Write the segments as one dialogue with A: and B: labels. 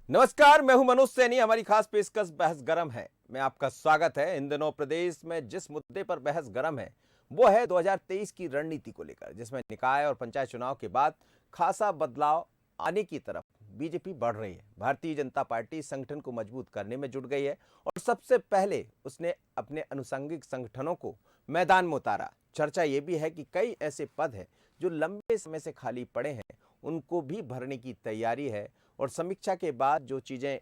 A: नमस्कार, मैं हूं मनोज सैनी। हमारी खास पेशकश बहस गरम है में आपका स्वागत है। इन दिनों प्रदेश में जिस मुद्दे पर बहस गरम है वो है 2023 की रणनीति को लेकर, जिसमें निकाय और पंचायत चुनाव के बाद खासा बदलाव आने की तरफ बीजेपी बढ़ रही है। भारतीय जनता पार्टी संगठन को मजबूत करने में जुट गई है और सबसे पहले उसने अपने अनुषंगिक संगठनों को मैदान में उतारा। चर्चा ये भी है कि कई ऐसे पद हैं जो लंबे समय से खाली पड़े हैं, उनको भी भरने की तैयारी है और समीक्षा के बाद जो चीजें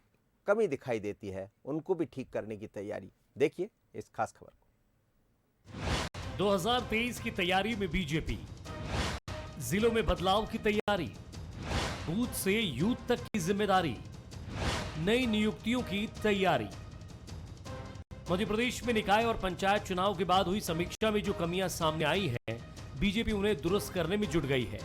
A: कमी दिखाई देती है उनको भी ठीक करने की तैयारी। देखिए इस खास खबर को।
B: 2023 की तैयारी में बीजेपी, जिलों में बदलाव की तैयारी, बूथ से यूथ तक की जिम्मेदारी, नई नियुक्तियों की तैयारी। मध्य प्रदेश में निकाय और पंचायत चुनाव के बाद हुई समीक्षा में जो कमियां सामने आई हैं, बीजेपी उन्हें दुरुस्त करने में जुट गई है।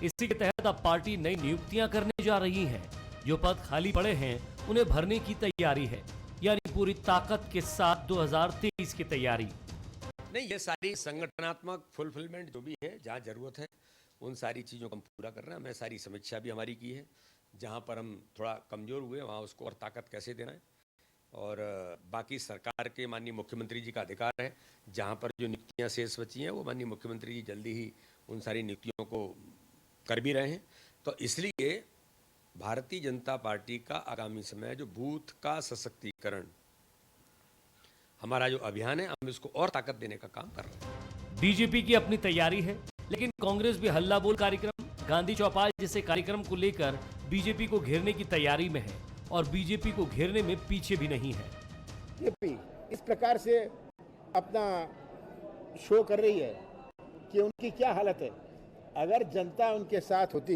B: इसी के तहत अब पार्टी नई नियुक्तियां करने जा रही है। जो पद खाली पड़े हैं उन्हें भरने की तैयारी है, यानी पूरी ताकत के साथ 2023 की तैयारी।
C: नहीं, ये सारी संगठनात्मक फुलफिलमेंट जो भी है, जहाँ जरूरत है उन सारी चीज़ों को हम पूरा कर रहे हैं। हमने सारी समीक्षा भी हमारी की है, जहाँ पर हम थोड़ा कमज़ोर हुए वहाँ उसको और ताकत कैसे देना है। और बाकी सरकार के माननीय मुख्यमंत्री जी का अधिकार है, जहाँ पर जो नियुक्तियाँ शेष बची हैं वो माननीय मुख्यमंत्री जी जल्दी ही उन सारी नियुक्तियों को कर भी रहे हैं। तो इसलिए भारतीय जनता पार्टी का आगामी समय जो बूथ का सशक्तिकरण हमारा जो अभियान है, हम इसको और ताकत देने का काम कर रहे हैं।
B: बीजेपी की अपनी तैयारी है, लेकिन कांग्रेस भी हल्ला बोल कार्यक्रम, गांधी चौपाल जैसे कार्यक्रम को लेकर बीजेपी को घेरने की तैयारी में है और बीजेपी को घेरने में पीछे भी नहीं है।
D: बीजेपी इस प्रकार से अपना शो कर रही है कि उनकी क्या हालत है। अगर जनता उनके साथ होती,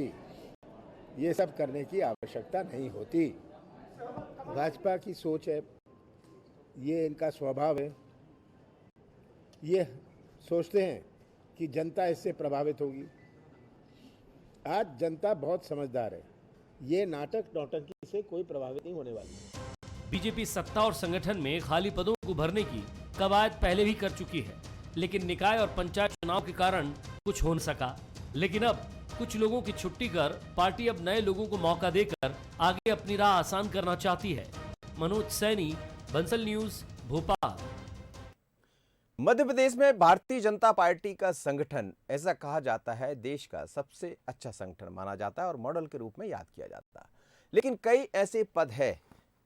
D: ये सब करने की आवश्यकता नहीं होती। भाजपा की सोच है, ये इनका स्वभाव है। ये सोचते हैं कि जनता इससे प्रभावित होगी। आज जनता बहुत समझदार है, ये नाटक नौटंकी से कोई प्रभावित नहीं होने वाली।
B: बीजेपी सत्ता और संगठन में खाली पदों को भरने की कवायद पहले भी कर चुकी है, लेकिन निकाय और पंचायत चुनाव के कारण कुछ हो न सका। लेकिन अब कुछ लोगों की छुट्टी कर पार्टी अब नए लोगों को मौका देकर आगे अपनी राह आसान करना चाहती है। मनोज सैनी, बंसल न्यूज, भोपाल।
A: मध्य प्रदेश में भारतीय जनता पार्टी का संगठन ऐसा कहा जाता है देश का सबसे अच्छा संगठन माना जाता है और मॉडल के रूप में याद किया जाता है। लेकिन कई ऐसे पद है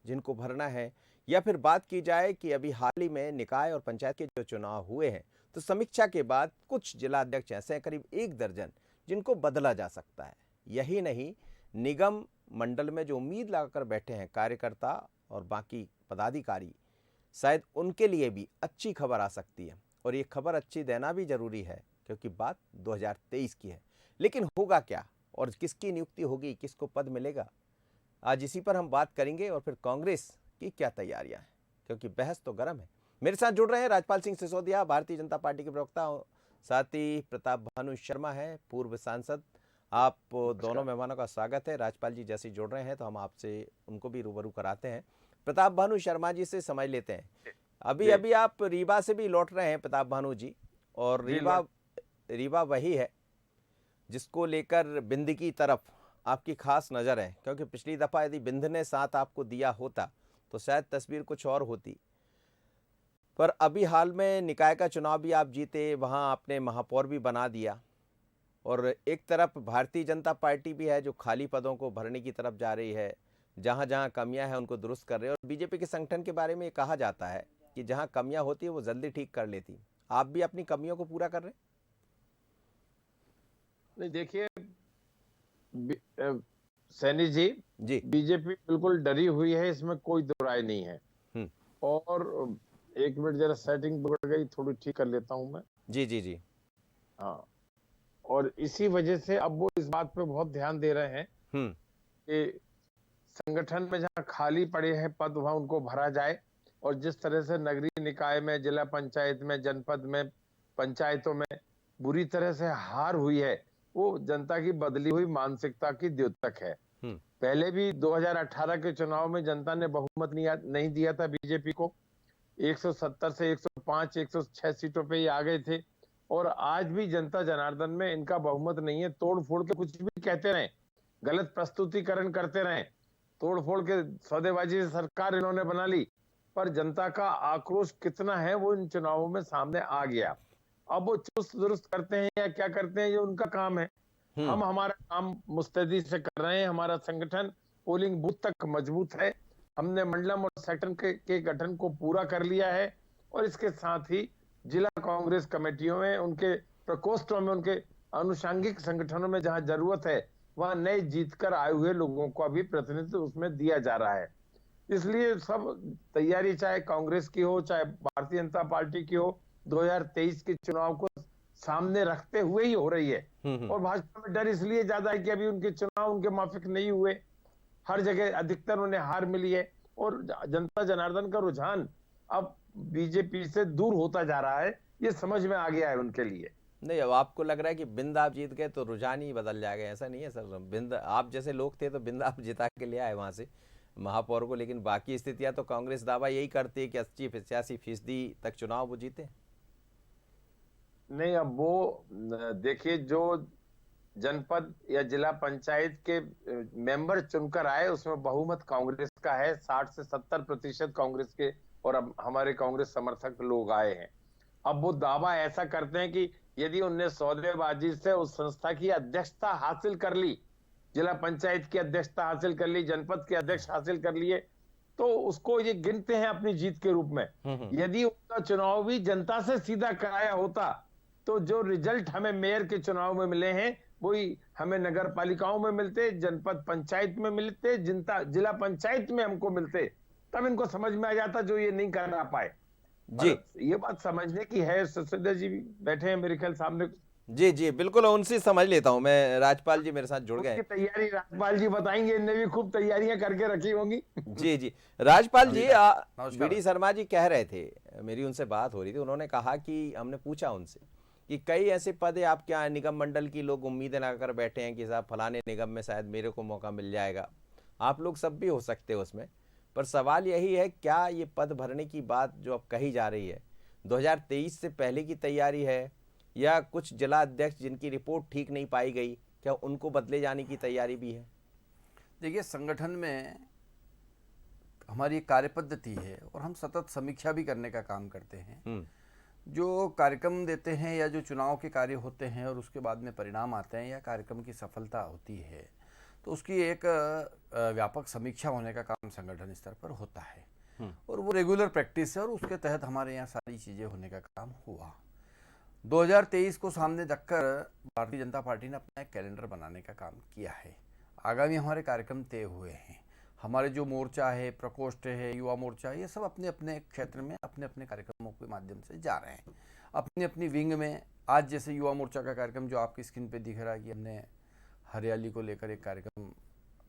A: जिनको भरना है, या फिर बात की जाए कि अभी हाल ही में निकाय और पंचायत के जो चुनाव हुए हैं तो समीक्षा के बाद कुछ जिलाध्यक्ष ऐसे हैं, करीब 1 दर्जन, जिनको बदला जा सकता है। यही नहीं, निगम मंडल में जो उम्मीद लगाकर बैठे हैं कार्यकर्ता और बाकी पदाधिकारी, शायद उनके लिए भी अच्छी खबर आ सकती है। और ये खबर अच्छी देना भी जरूरी है क्योंकि बात 2023 की है। लेकिन होगा क्या और किसकी नियुक्ति होगी, किसको पद मिलेगा, आज इसी पर हम बात करेंगे। और फिर कांग्रेस की क्या तैयारियां हैं, क्योंकि बहस तो गर्म है। मेरे साथ जुड़ रहे हैं राजपाल सिंह सिसोदिया, भारतीय जनता पार्टी के प्रवक्ता, साथ ही प्रताप भानु शर्मा है, पूर्व सांसद। आप दोनों मेहमानों का स्वागत है। राजपाल जी जैसे जुड़ रहे हैं तो हम आपसे उनको भी रूबरू कराते हैं। प्रताप भानु शर्मा जी से समझ लेते हैं। अभी आप रीवा से भी लौट रहे हैं प्रताप भानु जी, और रीवा वही है जिसको लेकर बिंद की तरफ आपकी खास नज़र है, क्योंकि पिछली दफ़ा यदि बिंद ने साथ आपको दिया होता तो शायद तस्वीर कुछ और होती। पर अभी हाल में निकाय का चुनाव भी आप जीते, वहाँ आपने महापौर भी बना दिया, और एक तरफ भारतीय जनता पार्टी भी है जो खाली पदों को भरने की तरफ जा रही है, जहाँ जहाँ कमियां हैं उनको दुरुस्त कर रहे हैं। और बीजेपी के संगठन के बारे में ये कहा जाता है कि जहाँ कमियां होती है वो जल्दी ठीक कर लेती। आप भी अपनी कमियों को पूरा कर रहे हैं?
E: नहीं, देखिए सैनी जी, बीजेपी बिल्कुल डरी हुई है, इसमें कोई दो राय नहीं है। और 1 मिनट जरा सेटिंग बिगड़ गई, थोड़ी ठीक कर लेता हूं मैं। जी। हाँ, और इसी वजह से अब वो इस बात पे बहुत ध्यान दे रहे हैं कि संगठन में जहाँ खाली पड़े हैं पद वहां उनको भरा जाए। और जिस तरह से नगरीय निकाय में, जिला पंचायत में, जनपद में, पंचायतों में बुरी तरह से हार हुई है, वो जनता की बदली हुई मानसिकता की द्योतक है। पहले भी 2018 के चुनाव में जनता ने बहुमत नहीं दिया था बीजेपी को। 170 से 105, 106 सीटों पे ये आ गए थे। और आज भी जनता जनार्दन में इनका बहुमत नहीं है। तोड़ फोड़ के कुछ भी कहते रहे, गलत प्रस्तुतिकरण करते रहे, तोड़फोड़ के सौदेबाजी से सरकार इन्होंने बना ली, पर जनता का आक्रोश कितना है वो इन चुनावों में सामने आ गया। अब वो चुस्त दुरुस्त करते हैं या क्या करते हैं, ये उनका काम है। हम हमारा काम मुस्तैदी से कर रहे हैं। हमारा संगठन पोलिंग बूथ तक मजबूत है। हमने मंडलम और सेक्टर के गठन को पूरा कर लिया है और इसके साथ ही जिला कांग्रेस कमेटियों में, उनके प्रकोष्ठों में, उनके अनुषांगिक संगठनों में जहां जरूरत है वहां नए जीतकर आए हुए लोगों को भी प्रतिनिधित्व उसमें दिया जा रहा है। इसलिए सब तैयारी चाहे कांग्रेस की हो चाहे भारतीय जनता पार्टी की हो, 2023 के चुनाव को सामने रखते हुए ही हो रही है। और भाजपा में डर इसलिए ज्यादा है कि अभी उनके चुनाव उनके माफिक नहीं हुए, हर जगह अधिकतर उन्हें हार मिली है और जनता जनार्दन का रुझान अब बीजेपी से दूर होता जा रहा है, ये समझ में आ गया है उनके लिए।
A: नहीं, अब आपको लग रहा है कि बिंद आप जीत गए तो रुझान ही बदल जाएगा, ऐसा नहीं है सर। बिंद आप जैसे लोग थे तो बिंद आप जिता के ले आए वहां से महापौर को, लेकिन बाकी स्थितियां तो कांग्रेस दावा यही करती है कि 80-85% तक चुनाव वो जीते।
E: नहीं, अब वो देखिए, जो जनपद या जिला पंचायत के मेंबर चुनकर आए उसमें बहुमत कांग्रेस का है, 60 से 70% कांग्रेस के और अब हमारे कांग्रेस समर्थक लोग आए हैं। अब वो दावा ऐसा करते हैं कि यदि उनने सौदेबाजी से उस संस्था की अध्यक्षता हासिल कर ली, जिला पंचायत की अध्यक्षता हासिल कर ली, जनपद के अध्यक्ष हासिल कर लिए, तो उसको ये गिनते हैं अपनी जीत के रूप में। यदि उनका चुनाव भी जनता से सीधा कराया होता तो जो रिजल्ट हमें मेयर के चुनाव में मिले हैं वही हमें नगर पालिकाओं में मिलते, जनपद पंचायत में मिलते, जिला पंचायत में हमको मिलते, तब इनको समझ में आ जाता, जो ये नहीं कर पाए।
A: जी,
E: ये बात समझने की है। ससुदा जी बैठे हैं मेरे ख्याल सामने।
A: जी जी बिल्कुल, उनसे समझ लेता हूँ मैं। राजपाल जी मेरे साथ जुड़ गए।
E: तैयारी राजपाल जी बताएंगे, इनने भी खूब तैयारियां करके रखी होंगी।
A: जी जी, राजपाल जी, बीडी शर्मा जी कह रहे थे, मेरी उनसे बात हो रही थी, उन्होंने कहा कि हमने पूछा उनसे कि कई ऐसे पद है आपके यहाँ निगम मंडल की, लोग उम्मीदें लगाकर बैठे हैं कि साहब फलाने निगम में शायद मेरे को मौका मिल जाएगा, आप लोग सब भी हो सकते हो उसमें, पर सवाल यही है क्या ये पद भरने की बात जो अब कही जा रही है 2023 से पहले की तैयारी है, या कुछ जिला अध्यक्ष जिनकी रिपोर्ट ठीक नहीं पाई गई, क्या उनको बदले जाने की तैयारी भी है?
F: देखिए, संगठन में हमारी एक कार्य पद्धति है और हम सतत समीक्षा भी करने का काम करते हैं। जो कार्यक्रम देते हैं या जो चुनाव के कार्य होते हैं और उसके बाद में परिणाम आते हैं या कार्यक्रम की सफलता होती है, तो उसकी एक व्यापक समीक्षा होने का काम संगठन स्तर पर होता है और वो रेगुलर प्रैक्टिस है और उसके तहत हमारे यहाँ सारी चीज़ें होने का काम हुआ। 2023 को सामने रखकर भारतीय जनता पार्टी ने अपना एक कैलेंडर बनाने का काम किया है। आगामी हमारे कार्यक्रम तय हुए हैं। हमारे जो मोर्चा है, प्रकोष्ठ है, युवा मोर्चा है, ये सब अपने अपने क्षेत्र में अपने अपने कार्यक्रमों के माध्यम से जा रहे हैं। अपनी अपनी विंग में आज जैसे युवा मोर्चा का कार्यक्रम जो आपकी स्क्रीन पे दिख रहा है कि हमने हरियाली को लेकर एक कार्यक्रम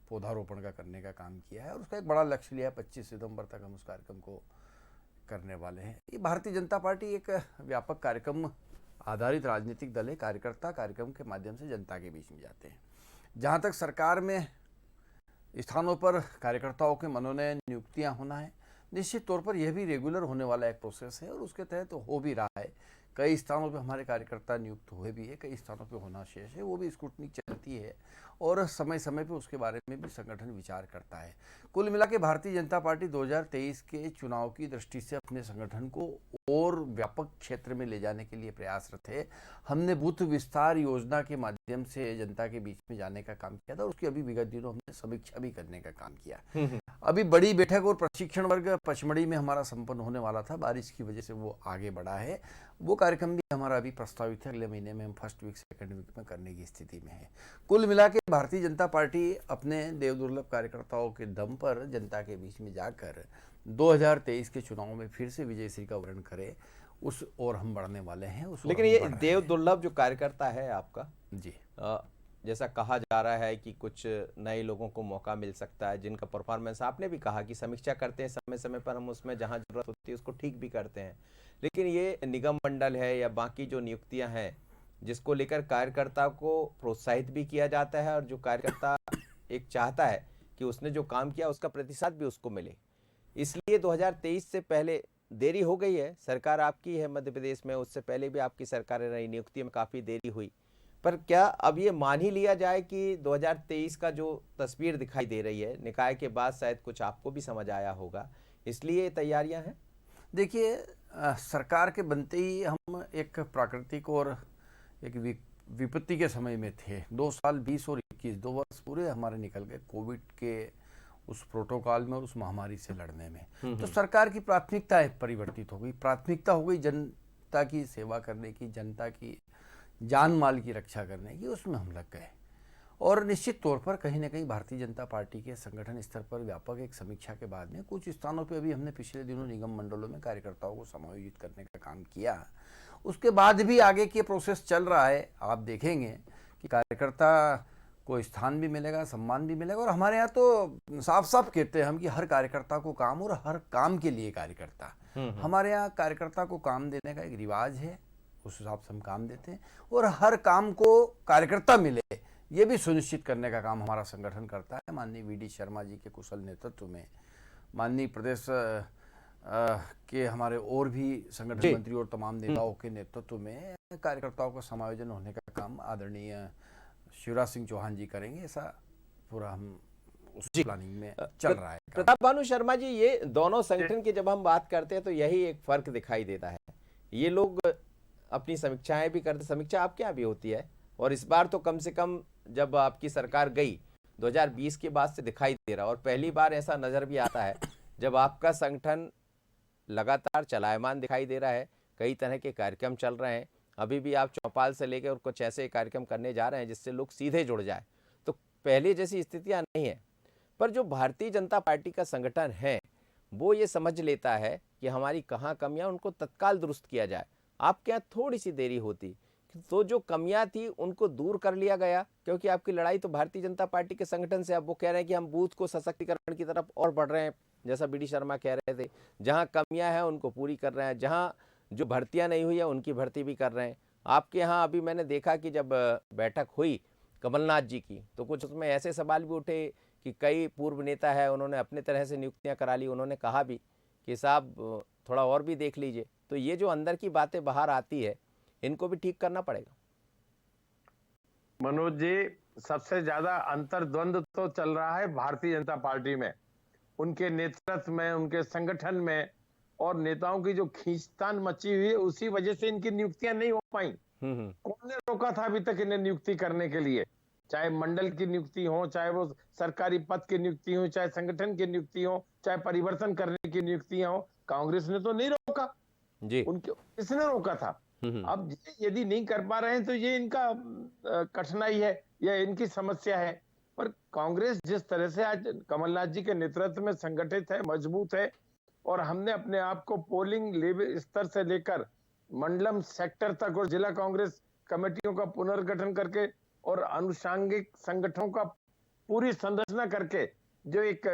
F: पौधारोपण का करने का काम किया है और उसका एक बड़ा लक्ष्य लिया है, 25 सितंबर तक हम उस कार्यक्रम को करने वाले हैं। ये भारतीय जनता पार्टी एक व्यापक कार्यक्रम आधारित राजनीतिक दल है। कार्यकर्ता कार्यक्रम के माध्यम से जनता के बीच में जाते हैं। जहाँ तक सरकार में स्थानों पर कार्यकर्ताओं के मनोनयन नियुक्तियां होना है, निश्चित तौर पर यह भी रेगुलर होने वाला एक प्रोसेस है और उसके तहत तो हो भी रहा है। कई स्थानों पे हमारे कार्यकर्ता नियुक्त हुए भी है, कई स्थानों पे होना शेष है, वो भी स्क्रूटनी चलती है और समय समय पे उसके बारे में भी संगठन विचार करता है। कुल मिला के भारतीय जनता पार्टी 2023 के चुनाव की दृष्टि से अपने संगठन को और व्यापक क्षेत्र में ले जाने के लिए प्रयासरत है। हमने बूथ विस्तार योजना के माध्यम से जनता के बीच में जाने का काम किया था और उसकी अभी विगत दिनों हमने समीक्षा भी करने का काम किया। अभी बड़ी बैठक और प्रशिक्षण वर्ग पचमढ़ी में हमारा संपन्न होने वाला था, बारिश की वजह से वो आगे बढ़ा है। वो कार्यक्रम भी हमारा अभी प्रस्तावित है, अगले महीने में हम फर्स्ट वीक सेकंड वीक में करने की स्थिति में है। कुल मिला के भारतीय जनता पार्टी अपने देव दुर्लभ कार्यकर्ताओं के दम पर जनता के बीच में जाकर 2023 के चुनाव में फिर से विजयश्री का वर्ण करे, उस और हम बढ़ने वाले हैं। उस
A: लेकिन ये देव दुर्लभ जो कार्यकर्ता है आपका
F: जी,
A: जैसा कहा जा रहा है कि कुछ नए लोगों को मौका मिल सकता है जिनका परफॉर्मेंस, आपने भी कहा कि समीक्षा करते हैं समय समय पर, हम उसमें जहां जरूरत होती है उसको ठीक भी करते हैं, लेकिन ये निगम मंडल है या बाकी जो नियुक्तियां हैं जिसको लेकर कार्यकर्ता को प्रोत्साहित भी किया जाता है और जो कार्यकर्ता एक चाहता है कि उसने जो काम किया उसका प्रतिशत भी उसको मिले, इसलिए 2023 से पहले देरी हो गई है। सरकार आपकी है मध्य प्रदेश में, उससे पहले भी आपकी सरकारें रही, नियुक्ति में काफ़ी देरी हुई, पर क्या अब ये मान ही लिया जाए कि 2023 का जो तस्वीर दिखाई दे रही है निकाय के बाद शायद कुछ आपको भी समझ आया होगा, इसलिए तैयारियां हैं?
F: देखिए, सरकार के बनते ही हम एक प्राकृतिक और एक विपत्ति के समय में थे। 2 साल 20 और 21 2 वर्ष पूरे हमारे निकल गए कोविड के उस प्रोटोकॉल में और उस महामारी से लड़ने में। तो सरकार की प्राथमिकताएं परिवर्तित हो गई। प्राथमिकता हो गई जनता की सेवा करने की, जनता की जान माल की रक्षा करने की, उसमें हम लग गए। और निश्चित तौर पर कहीं ना कहीं भारतीय जनता पार्टी के संगठन स्तर पर व्यापक एक समीक्षा के बाद में कुछ स्थानों पे अभी हमने पिछले दिनों निगम मंडलों में कार्यकर्ताओं को समायोजित करने का काम किया। उसके बाद भी आगे की प्रोसेस चल रहा है। आप देखेंगे कि कार्यकर्ता को स्थान भी मिलेगा, सम्मान भी मिलेगा। और हमारे यहाँ तो साफ साफ कहते हैं हम कि हर कार्यकर्ता को काम और हर काम के लिए कार्यकर्ता। हमारे यहाँ कार्यकर्ता को काम देने का एक रिवाज है, उस हिसाब से हम काम देते हैं। और हर काम को कार्यकर्ता मिले ये भी सुनिश्चित करने का काम हमारा संगठन करता है। माननीय वीडी शर्मा जी के कुशल नेतृत्व में, माननीय प्रदेश के हमारे और भी संगठन मंत्री और तमाम नेताओं के नेतृत्व में कार्यकर्ताओं का समायोजन होने का काम आदरणीय शिवराज सिंह चौहान जी करेंगे। ऐसा पूरा हम उस प्लानिंग में चल रहा है।
A: प्रताप भानु शर्मा जी, ये दोनों संगठन की जब हम बात करते हैं तो यही एक फर्क दिखाई देता है। ये लोग अपनी समीक्षाएं भी करते, समीक्षा आपके यहाँ भी होती है, और इस बार तो कम से कम जब आपकी सरकार गई 2020 के बाद से दिखाई दे रहा, और पहली बार ऐसा नजर भी आता है जब आपका संगठन लगातार चलायमान दिखाई दे रहा है, कई तरह के कार्यक्रम चल रहे हैं। अभी भी आप चौपाल से लेकर और कुछ ऐसे कार्यक्रम करने जा रहे हैं जिससे लोग सीधे जुड़ जाए, तो पहले जैसी स्थितियां नहीं है। पर जो भारतीय जनता पार्टी का संगठन है वो ये समझ लेता है कि हमारी कहाँ कमियां, उनको तत्काल दुरुस्त किया जाए। आपके यहाँ थोड़ी सी देरी होती तो जो कमियां थी उनको दूर कर लिया गया, क्योंकि आपकी लड़ाई तो भारतीय जनता पार्टी के संगठन से। अब वो कह रहे हैं कि हम बूथ को सशक्तिकरण की तरफ और बढ़ रहे हैं, जैसा बीडी शर्मा कह रहे थे। जहां कमियां हैं उनको पूरी कर रहे हैं, जहां जो भर्तियां नहीं हुई है उनकी भर्ती भी कर रहे हैं। आपके यहाँ अभी मैंने देखा कि जब बैठक हुई कमलनाथ जी की, तो कुछ उसमें ऐसे सवाल भी उठे कि कई पूर्व नेता है उन्होंने अपने तरह से नियुक्तियां करा ली। उन्होंने कहा भी कि साहब थोड़ा और भी देख लीजिए। तो ये जो अंदर की बातें बाहर आती है, इनको भी ठीक करना पड़ेगा।
E: मनोज जी, सबसे ज्यादा अंतर्द्वंद तो चल रहा है भारतीय जनता पार्टी में, उनके नेतृत्व में, उनके संगठन में, और नेताओं की जो खींचतान मची हुई है उसी वजह से इनकी नियुक्तियां नहीं हो पाई। कौन ने रोका था अभी तक इन्हें नियुक्ति करने के लिए? चाहे मंडल की नियुक्ति हो, चाहे वो सरकारी पद की नियुक्ति हो, चाहे संगठन की नियुक्ति हो, चाहे परिवर्तन करने की नियुक्तियां हो, कांग्रेस ने तो नहीं रोका जी। उनके किसने रोका था? अब यदि नहीं कर पा रहे हैं तो ये इनका कठिनाई है या इनकी समस्या है। पर कांग्रेस जिस तरह से आज कमलनाथ जी के नेतृत्व में संगठित है, मजबूत है, और हमने अपने आप को पोलिंग लेवल स्तर से लेकर मंडलम सेक्टर तक और जिला कांग्रेस कमेटियों का पुनर्गठन करके और अनुषांगिक संगठनों का पूरी संरचना करके जो एक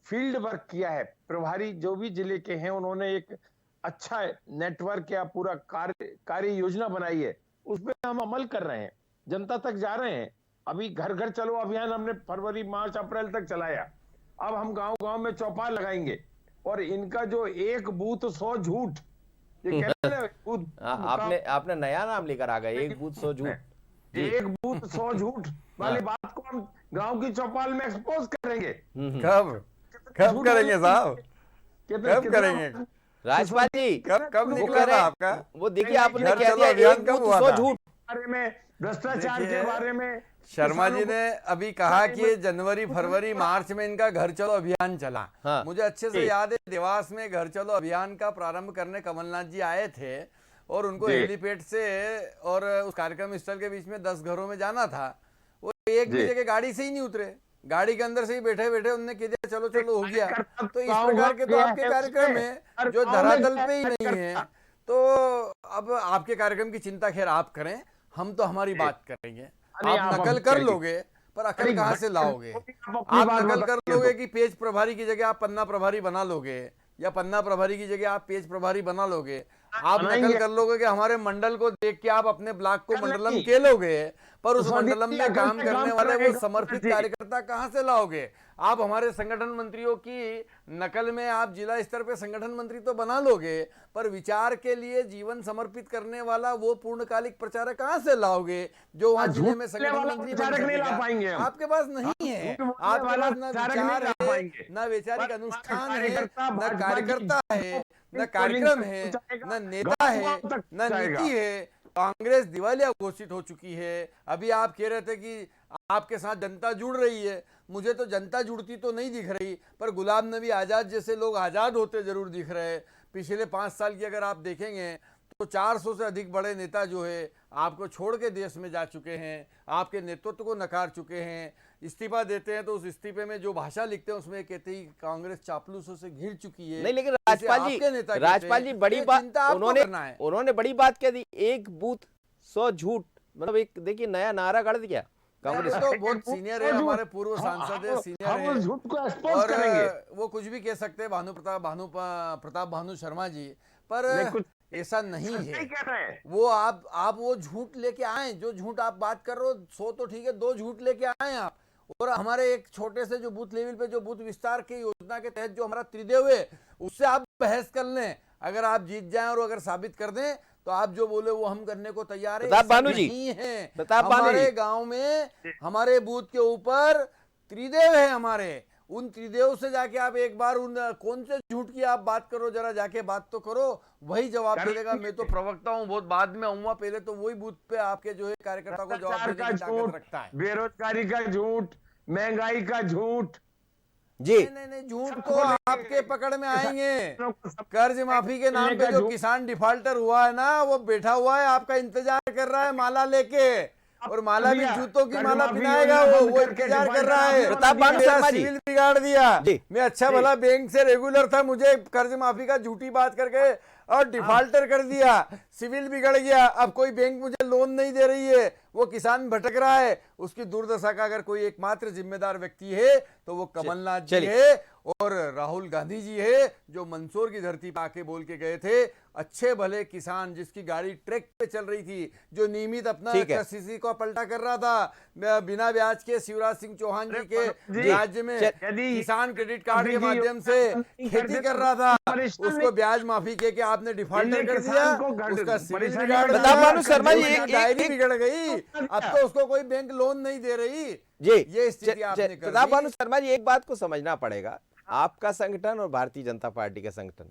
E: फील्ड वर्क किया है, प्रभारी जो भी जिले के हैं उन्होंने एक अच्छा नेटवर्क या पूरा कार्य योजना बनाई है, उस पर हम अमल कर रहे हैं, जनता तक जा रहे हैं। अभी घर घर चलो अभियान हमने फरवरी, मार्च, अप्रैल तक चलाया। अब हम गांव गांव में चौपाल लगाएंगे, और इनका जो एक बूथ 100 झूठ, ये कहते हैं बूथ,
A: आपने नया नाम लेकर आ गए, एक बूथ 100 झूठ।
E: एक बूथ 100 झूठ वाली बात को हम गांव की चौपाल में एक्सपोज करेंगे।
F: कब करेंगे साहब, कब करेंगे
A: राजपाल जी?
F: कब निकला था आपका?
A: वो देखिए आपने कह दिया एक बूथ 100 झूठ
E: बारे में, भ्रष्टाचार के बारे में।
F: शर्मा जी ने अभी कहा कि जनवरी, फरवरी, मार्च में इनका घर चलो अभियान चला। हाँ। मुझे अच्छे से याद है, देवास में घर चलो अभियान का प्रारंभ करने कमलनाथ जी आए थे, और उनको हेलीपैड से और उस कार्यक्रम स्थल के बीच में 10 घरों में जाना था। वो एक भी जगह गाड़ी से ही नहीं उतरे, गाड़ी के अंदर से ही बैठे बैठे उन्होंने कह दिया चलो चलो हो गया। तो इस प्रकार के तो आपके कार्यक्रम है जो धरातल पे ही नहीं है। तो अब आपके कार्यक्रम की चिंता खैर आप करें, हम तो हमारी बात करेंगे। आप नकल कर लोगे पर अकल कहाँ से लाओगे? आप नकल कर लोगे कि पेज प्रभारी की जगह आप पन्ना प्रभारी बना लोगे, या पन्ना प्रभारी की जगह आप पेज प्रभारी बना लोगे। आप नकल कर लोगे कि हमारे मंडल को देख के आप अपने ब्लॉक को मंडलम के लोगे, पर उस मंडलम में काम करने वाले वो समर्पित कार्यकर्ता कहां से लाओगे? आप हमारे संगठन मंत्रियों की नकल में आप जिला स्तर पे संगठन मंत्री तो बना लोगे, पर विचार के लिए जीवन समर्पित करने वाला वो पूर्णकालिक प्रचारक कहाँ से लाओगे जो वहाँ जिले में संगठन मंत्री बन सकेगा? आपके पास नहीं है, आपके पास ना विचार है, ना वैचारिक अनुष्ठान है, ना कार्यकर्ता है, न कार्यक्रम है, न नेता है, न नीति है। कांग्रेस दिवालिया घोषित हो चुकी है। अभी आप कह रहे थे कि आपके साथ जनता जुड़ रही है, मुझे तो जनता जुड़ती तो नहीं दिख रही, पर गुलाम नबी आजाद जैसे लोग आजाद होते जरूर दिख रहे हैं। पिछले 5 साल की अगर आप देखेंगे तो 400 से अधिक बड़े नेता जो है आपको छोड़ के देश में जा चुके हैं, आपके नेतृत्व को नकार चुके हैं। इस्तीफा देते हैं तो उस इस्तीफे में जो भाषा लिखते हैं उसमें कहते ही कांग्रेस चापलूसों से घिर चुकी है।
A: नहीं, लेकिन राजपाल जी बड़ी बात उन्होंने बड़ी बात कह दी, 1 बूथ 100 झूठ, मतलब एक देखिए नया नारा गढ़ दिया।
F: कांग्रेस तो बहुत सीनियर है, हमारे पूर्व सांसद है, सीनियर है, और वो कुछ भी कह सकते हैं प्रताप भानु शर्मा जी, पर ऐसा नहीं है। वो आप वो झूठ लेके आए, जो झूठ आप बात कर रहे हो 100 तो ठीक है, 2 झूठ लेके आए आप। और हमारे एक छोटे से जो बूथ लेवल पे जो बूथ विस्तार की योजना के तहत जो हमारा त्रिदेव है उससे आप बहस कर लें। अगर आप जीत जाएं और अगर साबित कर दें तो आप जो बोले वो हम करने को तैयार है।
A: प्रताप भानु जी
F: है, हमारे गांव में हमारे बूथ के ऊपर त्रिदेव है हमारे, उन त्रिदेव से जाके आप एक बार उन कौन से झूठ की आप बात करो, जरा जाके बात तो करो, वही जवाब मिलेगा। मैं तो प्रवक्ता हूँ, बहुत बाद में आऊंगा, पहले तो वही बूथ पे आपके जो है कार्यकर्ता को जवाब देने की ताकत रखता है।
E: बेरोजगारी का झूठ, महंगाई का झूठ
F: जी, नहीं झूठ तो आपके पकड़ में आएंगे। कर्ज माफी के नाम पे जो किसान डिफॉल्टर हुआ है ना, वो बैठा हुआ है आपका इंतजार कर रहा है माला लेके, और माला भी जूतों की माला पहनाएगा, वो इंतजार कर रहा है।
A: प्रताप भानु शर्मा जी
F: सिविल बिगाड़ दिया, मैं अच्छा भला बैंक से रेगुलर था, मुझे कर्ज माफी का झूठी बात करके और डिफॉल्टर कर दिया, सिविल बिगड़ गया, अब कोई बैंक मुझे लोन नहीं दे रही है, वो किसान भटक रहा है। उसकी दुर्दशा का अगर कोई एकमात्र जिम्मेदार व्यक्ति है तो वो कमलनाथ जी है और राहुल गांधी जी है, जो मंदसौर की धरती पे आके बोल के गए थे, अच्छे भले किसान जिसकी गाड़ी ट्रैक पे चल रही थी, जो नियमित अपना सीसी को पलटा कर रहा था बिना ब्याज के, शिवराज सिंह चौहान जी के राज्य में किसान क्रेडिट कार्ड के माध्यम से खेती कर रहा था, उसको ब्याज माफी के आपने डिफॉल्टर कर दिया, उसका सिविल बिगाड़ दिया, डायरी बिगड़ गई, अब तो उसको कोई बैंक लोन नहीं दे रही।
A: जी,
F: ये स्थिति आपने कर दी।
A: प्रताप भानु शर्मा जी, एक बात को समझना पड़ेगा, आपका संगठन और भारतीय जनता पार्टी का संगठन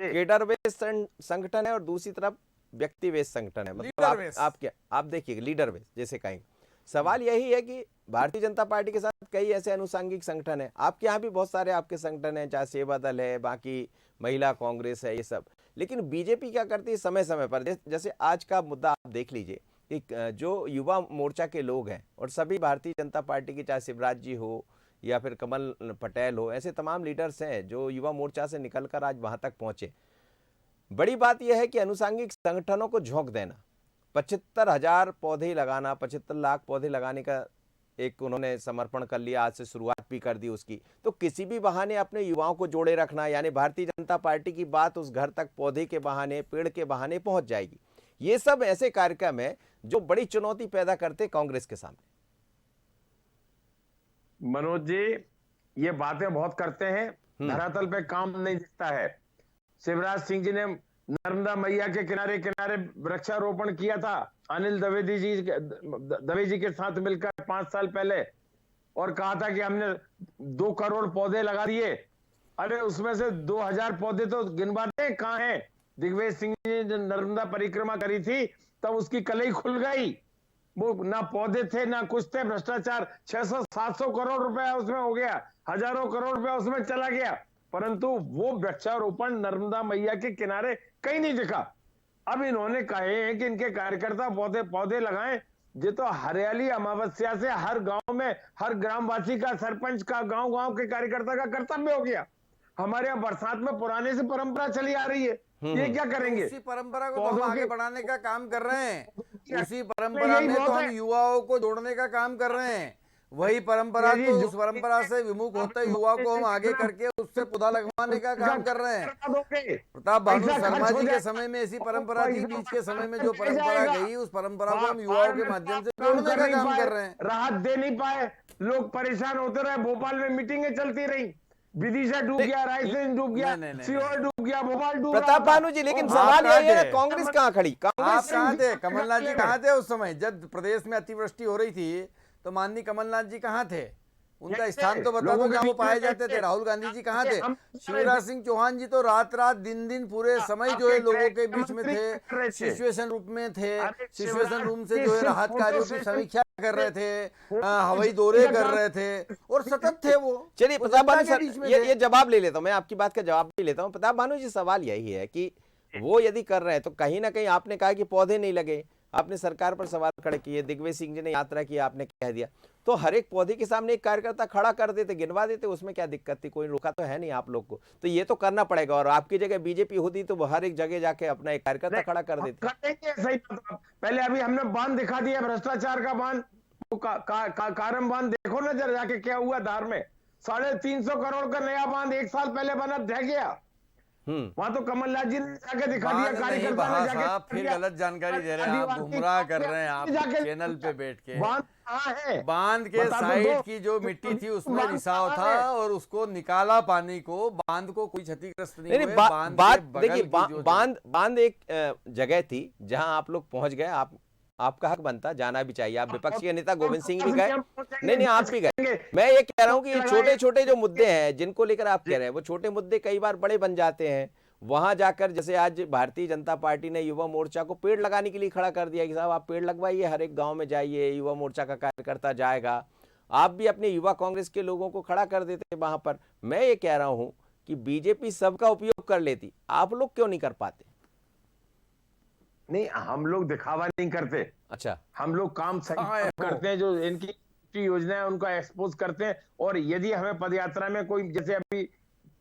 A: केडर बेस्ड संगठन है और दूसरी तरफ व्यक्ति बेस्ड संगठन है, मतलब आप देखिए लीडर बेस्ड जैसे कहेंगे। सवाल यही है कि भारतीय जनता पार्टी के साथ कई ऐसे अनुषंगिक संगठन है, आपके यहाँ भी बहुत सारे आपके संगठन है, चाहे सेवा दल है, बाकी महिला कांग्रेस है, ये सब, लेकिन बीजेपी क्या करती है समय समय पर, जैसे आज का मुद्दा आप देख लीजिए, जो युवा मोर्चा के लोग हैं और सभी भारतीय जनता पार्टी के, चाहे शिवराज जी हो या फिर कमल पटेल हो, ऐसे तमाम लीडर्स हैं जो युवा मोर्चा से निकलकर आज वहां तक पहुंचे। बड़ी बात यह है कि अनुषंगिक संगठनों को झोंक देना, 75,000 पौधे लगाना, 75 लाख पौधे लगाने का एक उन्होंने समर्पण कर लिया, आज से शुरुआत भी कर दी उसकी, तो किसी भी बहाने अपने युवाओं को जोड़े रखना, यानी भारतीय जनता पार्टी की बात उस घर तक पौधे के बहाने, पेड़ के बहाने पहुंच जाएगी। ये सब ऐसे कार्यक्रम है जो बड़ी चुनौती पैदा करते कांग्रेस के सामने।
E: मनोज जी, ये बातें बहुत करते हैं, धरातल पे काम नहीं दिखता है। शिवराज सिंह जी ने नर्मदा मैया के किनारे किनारे वृक्षारोपण किया था अनिल दवे जी के साथ मिलकर 5 साल पहले, और कहा था कि हमने 2 करोड़ पौधे लगा दिए। अरे उसमें से 2,000 पौधे तो गिनवाते कहाँ हैं? दिग्विजय सिंह ने जब नर्मदा परिक्रमा करी थी तब उसकी कलई खुल गई, वो ना पौधे थे ना कुछ थे, भ्रष्टाचार 600-700 करोड़ रुपया उसमें हो गया, हजारों करोड़ रुपया उसमें चला गया, परंतु वो वृक्षारोपण नर्मदा मैया के किनारे कहीं नहीं दिखा। अब इन्होंने कहे हैं कि इनके कार्यकर्ता पौधे लगाएं, ये तो हरियाली अमावस्या से हर गांव में हर ग्रामवासी का, सरपंच का, गांव के कार्यकर्ता का कर्तव्य हो गया। हमारे यहाँ बरसात में पुराने से परंपरा चली आ रही है, ये क्या करेंगे?
F: उसी परंपरा को तो हम आगे बढ़ाने का काम कर रहे हैं, उसी परंपरा में तो हम युवाओं को जोड़ने का काम कर रहे हैं। वही परंपरा,
E: ये
F: तो
E: जो
F: उस परंपरा से विमुख होते युवा को हम आगे करके उससे पौधा लगवाने का काम कर रहे हैं। प्रताप भानु शर्मा जी के समय में ऐसी परंपरा थी, बीच के समय में जो परंपरा गई उस परंपरा को हम युवाओं के माध्यम से जोड़ने का काम कर रहे हैं।
E: राहत दे नहीं पाए, लोग परेशान होते रहे, भोपाल में मीटिंगें चलती रही, विदिशा डूब गया, रायसेन डूब गया, सीहोर डूब गया, भोपाल डूब रहा
A: प्रताप
E: था।
A: भानु जी, लेकिन
F: आप
A: सवाल
F: कहाँ
A: यही है ना,
F: थे?
A: कांग्रेस कहाँ खड़ी?
F: आप
A: कांग्रेस
F: कहाँ थे? कमलनाथ जी कहाँ थे उस समय जब प्रदेश में अतिवृष्टि हो रही थी? तो माननीय कमलनाथ जी कहाँ थे? उनका स्थान तो बता दो जहाँ वो पाए जाते थे। राहुल गांधी जी कहाँ थे? शिवराज सिंह चौहान जी तो रात रात दिन दिन पूरे समय जो है लोगों के बीच में थे, सिचुएशन रूप में थे, सिचुएशन रूम से जो है राहत कार्यों की समीक्षा कर रहे थे, हवाई दौरे कर रहे थे और सतत थे वो।
A: चलिए प्रताप भानु सर, ये जवाब ले लेता हूं, मैं आपकी बात का जवाब भी लेता हूं। प्रताप भानु जी, सवाल यही है कि वो यदि कर रहे हैं तो कहीं ना कहीं आपने कहा कि पौधे नहीं लगे, आपने सरकार पर सवाल खड़े किए, दिग्विजय सिंह जी ने यात्रा की, आपने कह दिया, तो हर एक पौधे के सामने एक कार्यकर्ता खड़ा कर देते, गिनवा देते, उसमें क्या दिक्कत थी? कोई रोका तो है नहीं आप लोग को, तो ये तो करना पड़ेगा। और आपकी जगह बीजेपी होती तो वो हर एक जगह जाके अपना एक कार्यकर्ता खड़ा कर देते।
E: सही पहले अभी हमने बांध दिखा दिया, भ्रष्टाचार का बांध, कारम बांध देखो ना जरा जाके क्या हुआ धार में। 350 करोड़ का नया बांध 1 साल पहले बना, ढह गया। वहां तो कमलनाथ जी ने जाके दिखा दिया, कार्यकर्ता ने जाके
F: साहब फिर गलत जानकारी दे रहे हैं आप, गुमराह कर रहे हैं आप चैनल पे बैठ के।
E: बांध कहाँ है?
F: बांध के साइड की जो मिट्टी थी उसमें रिसाव था और उसको निकाला पानी को, बांध को कोई क्षतिग्रस्त नहीं हुए।
A: बात देखिए, बांध एक जगह थी जहां आप लोग पहुंच गए, आपका हक बनता, जाना भी चाहिए। आप विपक्षी के नेता गोविंद सिंह भी गए, नहीं आप भी गए। मैं ये कह रहा हूं कि ये छोटे छोटे जो मुद्दे हैं जिनको लेकर आप कह रहे हैं, वो छोटे मुद्दे कई बार बड़े बन जाते हैं। वहां जाकर जैसे आज भारतीय जनता पार्टी ने युवा मोर्चा को पेड़ लगाने के लिए खड़ा कर दिया कि साहब आप पेड़ लगवाइए, हर एक गांव में जाइए, युवा मोर्चा का कार्यकर्ता जाएगा। आप भी अपने युवा कांग्रेस के लोगों को खड़ा कर देते वहां पर। मैं ये कह रहा हूं कि बीजेपी सबका उपयोग कर लेती, आप लोग क्यों नहीं कर पाते?
E: नहीं, हम लोग दिखावा नहीं करते।
A: अच्छा,
E: हम लोग काम सही करते हैं, जो इनकी योजना है उनका एक्सपोज करते हैं। और यदि हमें पदयात्रा में कोई, जैसे अभी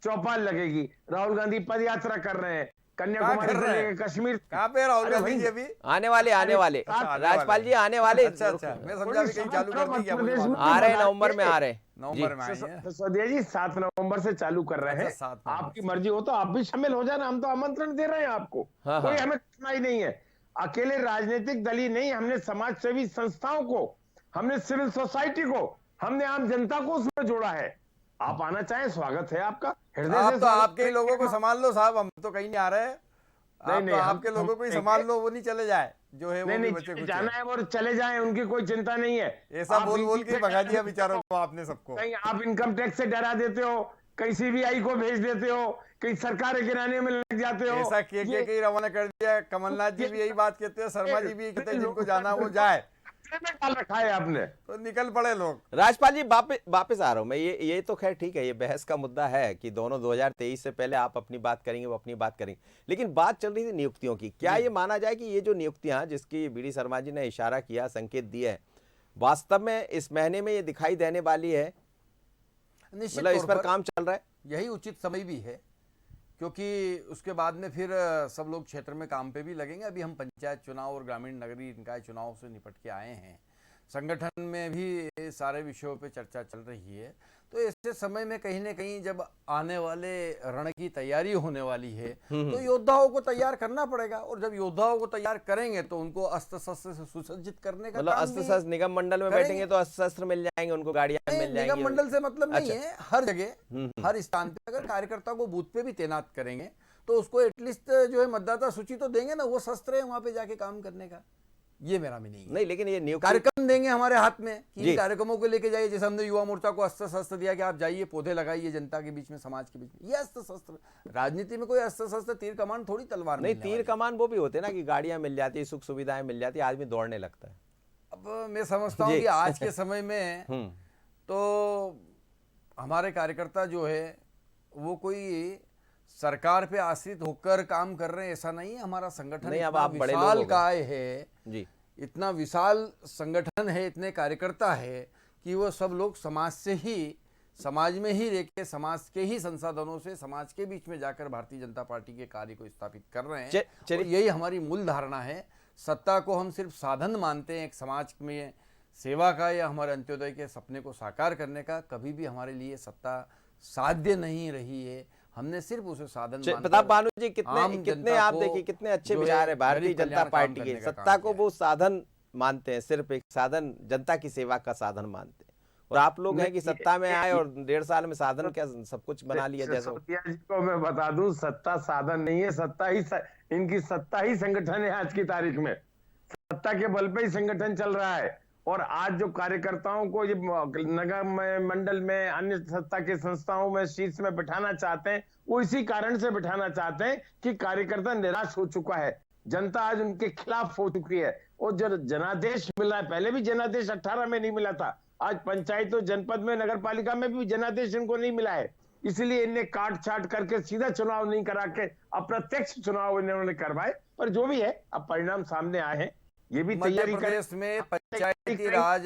E: चौपाल लगेगी, राहुल गांधी पदयात्रा कर रहे हैं कन्याकुमारी से लेकर कश्मीर।
F: कहाँ पे राहुल गांधी जी? अभी
A: आने वाले राजपाल जी आने वाले।
F: अच्छा, मैं समझा भी कहीं चालू कर दी क्या?
A: आ रहे नवंबर में, आ रहे
F: नवंबर में आएंगे।
E: सौदिया जी 7 नवंबर से चालू कर रहे हैं। आपकी मर्जी हो तो आप भी शामिल हो जाना, हम तो आमंत्रण दे रहे हैं आपको। कोई हमें कठिनाई नहीं है। अकेले राजनीतिक दल ही नहीं, हमने समाज सेवी संस्थाओं को, हमने सिविल सोसाइटी को, हमने आम जनता को उसमें जोड़ा है। आप आना चाहें, स्वागत है आपका, हृदय से।
F: तो आपके ही लोगों को संभाल लो साहब, हम तो कहीं नहीं आ रहे। नहीं, आपके लोगों को ही संभाल लो, वो नहीं चले जाए जो है। वो
E: नहीं जाना है और चले जाएं, उनकी कोई चिंता नहीं है।
F: ऐसा बोल के भगा दिया बेचारों को आपने सबको।
E: कहीं आप इनकम टैक्स से डरा देते हो, कहीं सीबीआई को भेज देते हो, कहीं सरकार गिराने में लग जाते हो।
F: ऐसा के रवाना कर दिया। कमलनाथ जी भी यही बात कहते हैं, शर्मा जी भी यही कहते हैं, जिनको जाना वो जाए।
E: डाल रखा है आपने,
F: तो निकल पड़े लोग।
A: राजपाल जी वापस आ रहा हूं मैं। ये तो खैर ठीक है, ये बहस का मुद्दा है कि दोनों 2023 से पहले आप अपनी बात करेंगे, वो अपनी बात करेंगे। लेकिन बात चल रही थी नियुक्तियों की। क्या ये माना जाए कि ये जो नियुक्तियां, जिसकी बीडी शर्मा जी ने इशारा किया, संकेत दिया है, वास्तव में इस महीने में ये दिखाई देने वाली है? मतलब इस पर काम चल रहा है?
F: यही उचित समय भी है, क्योंकि उसके बाद में फिर सब लोग क्षेत्र में काम पे भी लगेंगे। अभी हम पंचायत चुनाव और ग्रामीण नगरीय निकाय चुनाव से निपट के आए हैं। संगठन में भी सारे विषयों पे चर्चा चल रही है। तो ऐसे समय में कहीं ना कहीं जब आने वाले रण की तैयारी होने वाली है, तो योद्धाओं को तैयार करना पड़ेगा। और जब योद्धाओं को तैयार करेंगे तो उनको अस्त्र शस्त्र से सुसज्जित करने का,
A: मतलब अस्त्र शस्त्र निगम मंडल में बैठेंगे तो अस्त्र शस्त्र मिल जाएंगे उनको, गाड़ियां मिल जाएंगी।
F: निगम मंडल से मतलब नहीं है, हर जगह हर स्थान पे अगर कार्यकर्ता को बूथ पे भी तैनात करेंगे तो उसको एटलीस्ट जो है मतदाता सूची तो देंगे ना, वो शस्त्र है वहां पे जाके काम करने का। ये मेरा भी
A: नहीं, लेकिन ये नियुक्ति
F: कार्यक्रम देंगे हमारे हाथ में कि इन कार्यक्रमों को लेके जाइए। जैसे हमने युवा मोर्चा को अस्त्र शस्त्र दिया कि आप जाइए, पौधे लगाइए जनता के बीच में, समाज के बीच में। ये अस्त्र शस्त्र, राजनीति में कोई अस्त्र शस्त्र तीर कमान थोड़ी तलवार
A: नहीं, तीर कमान वो भी होते ना कि गाड़ियां मिल जाती है, सुख सुविधाएं मिल जाती है, आदमी दौड़ने लगता है।
F: अब मैं समझता हूँ कि आज के समय में तो हमारे कार्यकर्ता जो है वो कोई सरकार पे आश्रित होकर काम कर रहे हैं ऐसा नहीं है। हमारा संगठन
A: नहीं, अब आप बड़े
F: विशाल काय है
A: जी,
F: इतना विशाल संगठन है, इतने कार्यकर्ता है कि वो सब लोग समाज से ही, समाज में ही रहकर, समाज के ही संसाधनों से समाज के बीच में जाकर भारतीय जनता पार्टी के कार्य को स्थापित कर रहे हैं। और यही हमारी मूल धारणा है। सत्ता को हम सिर्फ साधन मानते हैं, एक समाज में सेवा का या हमारे अंत्योदय के सपने को साकार करने का कभी भी हमारे लिए सत्ता साध्य नहीं रही है। हमने सिर्फ उसे साधन
A: प्रताप भानु जी, कितने आप देखिए कितने अच्छे विचार है भारतीय जनता पार्टी के। सत्ता को वो साधन मानते हैं, सिर्फ एक साधन, जनता की सेवा का साधन मानते हैं, और आप लोग हैं कि सत्ता में आए और 1.5 साल में साधन क्या सब कुछ बना लिया। जैसा
E: जी को मैं बता दूं, सत्ता साधन नहीं है, इनकी सत्ता ही संगठन है। आज की तारीख में सत्ता के बल पे ही संगठन चल रहा है। और आज जो कार्यकर्ताओं को ये नगर में, मंडल में, अन्य सत्ता के संस्थाओं में शीर्ष में बिठाना चाहते हैं, वो इसी कारण से बिठाना चाहते हैं कि कार्यकर्ता निराश हो चुका है, जनता आज उनके खिलाफ हो चुकी है। और जो जनादेश मिला है, पहले भी जनादेश 18 में नहीं मिला था, आज पंचायत और जनपद में, नगर पालिका में भी जनादेश इनको नहीं मिला है। इसलिए इन्हें काट छाट करके सीधा चुनाव नहीं करा के अप्रत्यक्ष चुनाव इन्होंने करवाए। और जो भी है, अब परिणाम सामने आए हैं, ये भी तैयारी
F: मध्य प्रदेश में पंचायती राज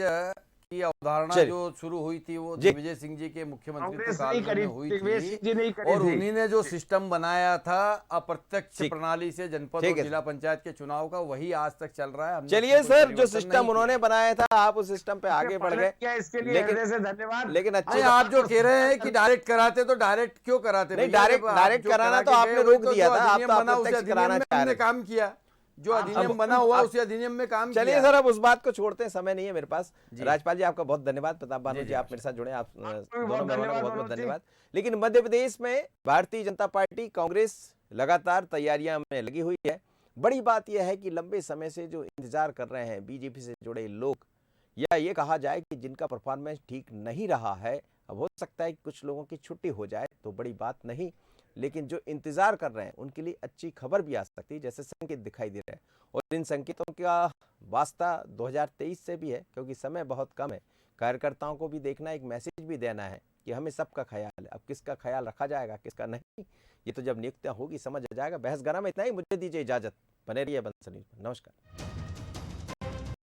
F: की अवधारणा जो शुरू हुई थी वो दिग्विजय सिंह जी के मुख्यमंत्री काल में हुई थी, और उन्हीं ने जो सिस्टम बनाया था अप्रत्यक्ष प्रणाली से जनपद और जिला पंचायत के चुनाव का, वही आज तक चल रहा है।
A: चलिए सर, जो सिस्टम उन्होंने बनाया था आप उस सिस्टम पे आगे बढ़ गए,
E: इसके लिए हृदय से धन्यवाद।
A: लेकिन अच्छे
F: आप जो कह रहे हैं कि डायरेक्ट कराते, तो डायरेक्ट क्यों कराते?
A: नहीं, डायरेक्ट कराना तो आपने रोक दिया था, आप तो अप्रत्यक्ष कराना चाह रहे,
F: काम किया, जो अधिनियम बना हुआ उसी अधिनियम में काम किया।
A: चलिए सर, अब उस बात को छोड़ते हैं, समय नहीं है मेरे पास। राजपाल जी आपका बहुत धन्यवाद, प्रताप भानु जी आप मेरे साथ जुड़े, आप दोनों मेहमानों का बहुत बहुत धन्यवाद। लेकिन मध्य प्रदेश में भारतीय जनता पार्टी, कांग्रेस लगातार तैयारियां में लगी हुई है। बड़ी बात यह है कि लंबे समय से जो इंतजार कर रहे हैं बीजेपी से जुड़े लोग, या ये कहा जाए कि जिनका परफॉर्मेंस ठीक नहीं रहा है, अब हो सकता है कि कुछ लोगों की छुट्टी हो जाए तो बड़ी बात नहीं, लेकिन जो इंतजार कर रहे हैं उनके लिए अच्छी खबर भी आ सकती है, जैसे संकेत दिखाई दे रहे हैं। और इन संकेतों का वास्ता 2023 से भी है, क्योंकि समय बहुत कम है। कार्यकर्ताओं को भी देखना, एक मैसेज भी देना है कि हमें सबका ख्याल है। अब किसका ख्याल रखा जाएगा, किसका नहीं, ये तो जब नियुक्तियां होगी समझ आ जाएगा। बहस गरम इतना ही, मुझे दीजिए इजाजत, बने रहिए बंसल न्यूज़ पर। नमस्कार।